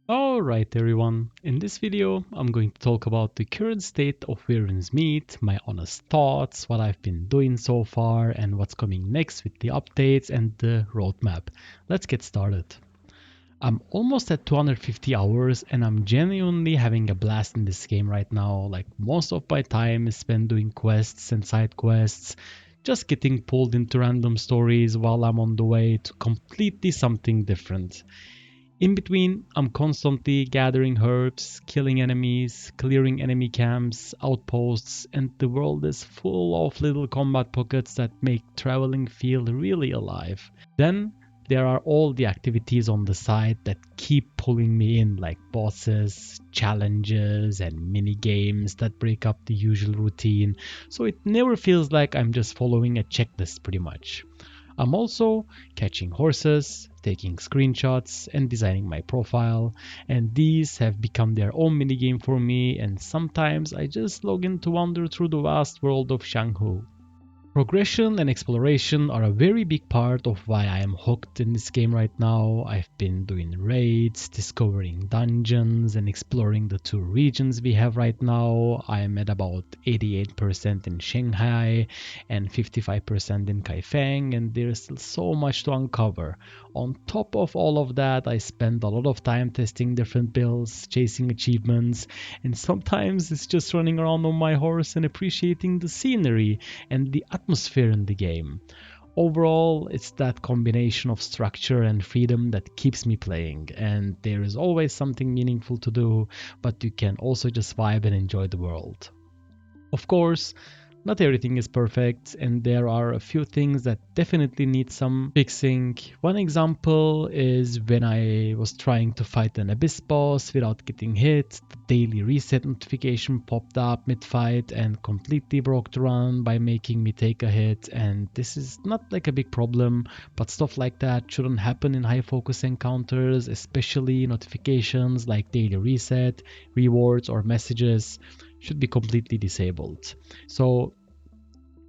Alright everyone, in this video I'm going to talk about the current state of Weren's Meat, my honest thoughts, what I've been doing so far and what's coming next with the updates and the roadmap. Let's get started. I'm almost at 250 hours and I'm genuinely having a blast in this game right now. Like most of my time is spent doing quests and side quests, just getting pulled into random stories while I'm on the way to completely something different. In between, I'm constantly gathering herbs, killing enemies, clearing enemy camps, outposts, and the world is full of little combat pockets that make traveling feel really alive. Then there are all the activities on the side that keep pulling me in, like bosses, challenges, and mini games that break up the usual routine, so it never feels like I'm just following a checklist pretty much. I'm also catching horses, taking screenshots, and designing my profile, and these have become their own minigame for me, and sometimes I just log in to wander through the vast world of Shanghu. Progression and exploration are a very big part of why I am hooked in this game right now. I've been doing raids, discovering dungeons, and exploring the two regions we have right now. I am at about 88% in Shanghai and 55% in Kaifeng, and there's still so much to uncover. On top of all of that, I spend a lot of time testing different builds, chasing achievements, and sometimes it's just running around on my horse and appreciating the scenery and the atmosphere in the game. Overall, it's that combination of structure and freedom that keeps me playing, and there is always something meaningful to do, but you can also just vibe and enjoy the world. Of course, not everything is perfect, and there are a few things that definitely need some fixing. One example is when I was trying to fight an Abyss boss without getting hit, the daily reset notification popped up mid-fight and completely broke the run by making me take a hit, and this is not like a big problem, but stuff like that shouldn't happen in high focus encounters, especially notifications like daily reset, rewards, or messages should be completely disabled. So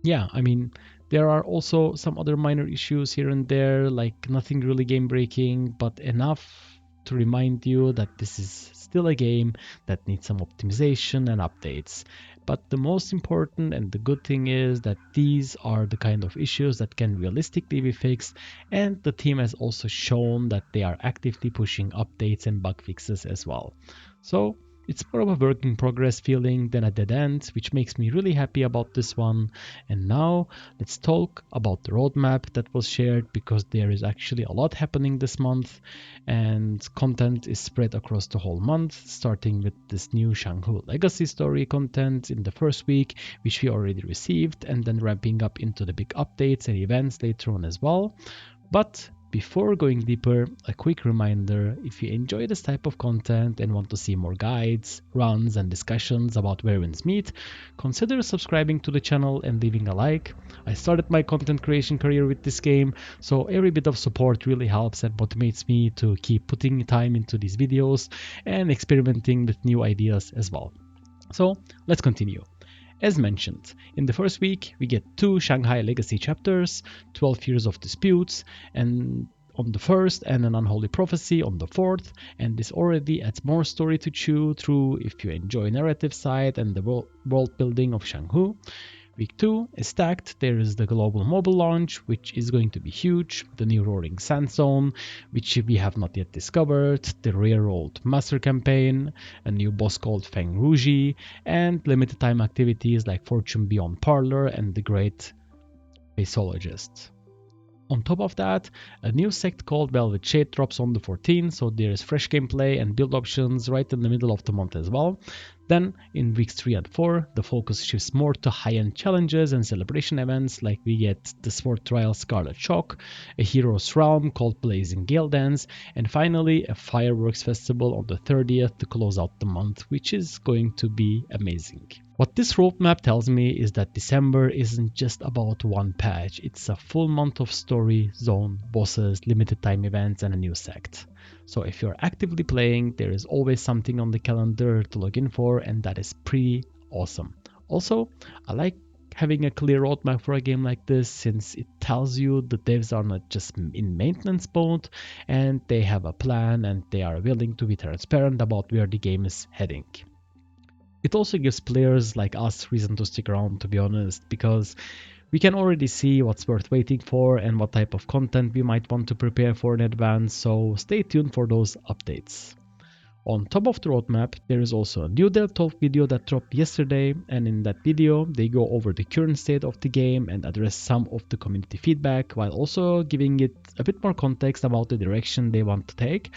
yeah, I mean, there are also some other minor issues here and there, like nothing really game breaking, but enough to remind you that this is still a game that needs some optimization and updates. But the most important and the good thing is that these are the kind of issues that can realistically be fixed, and the team has also shown that they are actively pushing updates and bug fixes as well. So it's more of a work in progress feeling than a dead end, which makes me really happy about this one. And now let's talk about the roadmap that was shared, because there is actually a lot happening this month and content is spread across the whole month, starting with this new Shanghu Legacy story content in the first week, which we already received, and then ramping up into the big updates and events later on as well. But before going deeper, a quick reminder: if you enjoy this type of content and want to see more guides, runs, and discussions about Where Winds Meet, consider subscribing to the channel and leaving a like. I started my content creation career with this game, so every bit of support really helps and motivates me to keep putting time into these videos and experimenting with new ideas as well. So let's continue. As mentioned, in the first week, we get two Shanghai Legacy chapters, 12 Years of Disputes, and on the first, and an Unholy Prophecy on the fourth, and this already adds more story to chew through if you enjoy narrative side and the world building of Shanghu. Week 2 is stacked. There is the global mobile launch, which is going to be huge, the new Roaring Sandzone, which we have not yet discovered, the rare-old Master Campaign, a new boss called Feng Ruji, and limited time activities like Fortune Beyond Parlor and the Great Fasologist. On top of that, a new sect called Velvet Shade drops on the 14th, so there is fresh gameplay and build options right in the middle of the month as well. Then, in weeks 3 and 4, the focus shifts more to high-end challenges and celebration events, like we get the Sword Trial Scarlet Shock, a Hero's Realm called Blazing Gale Dance, and finally a Fireworks Festival on the 30th to close out the month, which is going to be amazing. What this roadmap tells me is that December isn't just about one patch, it's a full month of story, zone, bosses, limited time events, and a new sect. So if you're actively playing, there is always something on the calendar to log in for, and that is pretty awesome. Also, I like having a clear roadmap for a game like this, since it tells you the devs are not just in maintenance mode and they have a plan and they are willing to be transparent about where the game is heading. It also gives players like us reason to stick around, to be honest, because we can already see what's worth waiting for and what type of content we might want to prepare for in advance, so stay tuned for those updates. On top of the roadmap, there is also a new dev talk video that dropped yesterday, and in that video they go over the current state of the game and address some of the community feedback, while also giving it a bit more context about the direction they want to take,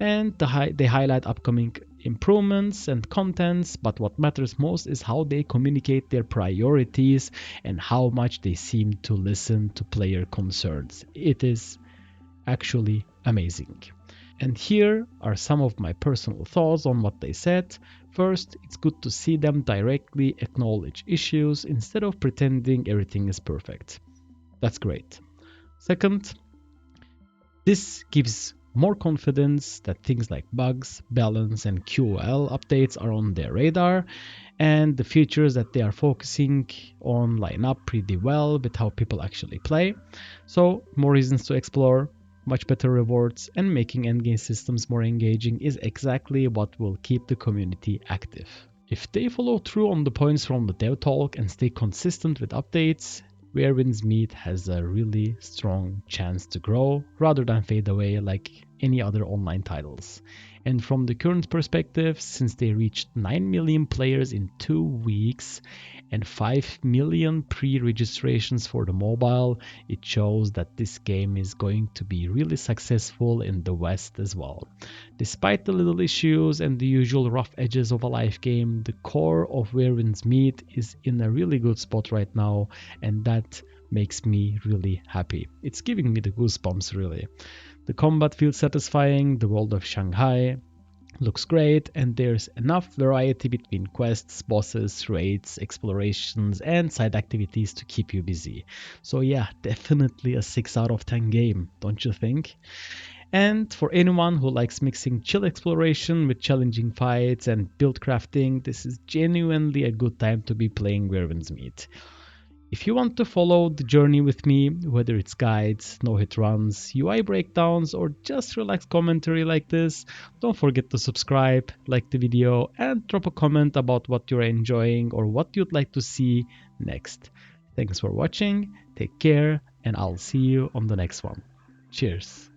and they highlight upcoming improvements and contents, but what matters most is how they communicate their priorities and how much they seem to listen to player concerns. It is actually amazing. And here are some of my personal thoughts on what they said. First, it's good to see them directly acknowledge issues instead of pretending everything is perfect. That's great. Second, this gives more confidence that things like bugs, balance, and QoL updates are on their radar, and the features that they are focusing on line up pretty well with how people actually play. So, more reasons to explore, much better rewards, and making endgame systems more engaging is exactly what will keep the community active. If they follow through on the points from the dev talk and stay consistent with updates, Where Winds Meet has a really strong chance to grow rather than fade away like any other online titles. And from the current perspective, since they reached 9 million players in 2 weeks and 5 million pre-registrations for the mobile, it shows that this game is going to be really successful in the West as well. Despite the little issues and the usual rough edges of a live game, the core of Where Winds Meet is in a really good spot right now, and that makes me really happy. It's giving me the goosebumps really. The combat feels satisfying, the world of Shanghai looks great, and there's enough variety between quests, bosses, raids, explorations, and side activities to keep you busy. So yeah, definitely a 6 out of 10 game, don't you think? And for anyone who likes mixing chill exploration with challenging fights and build crafting, this is genuinely a good time to be playing Where Winds Meet. If you want to follow the journey with me, whether it's guides, no-hit runs, UI breakdowns, or just relaxed commentary like this, don't forget to subscribe, like the video, and drop a comment about what you're enjoying or what you'd like to see next. Thanks for watching, take care, and I'll see you on the next one. Cheers!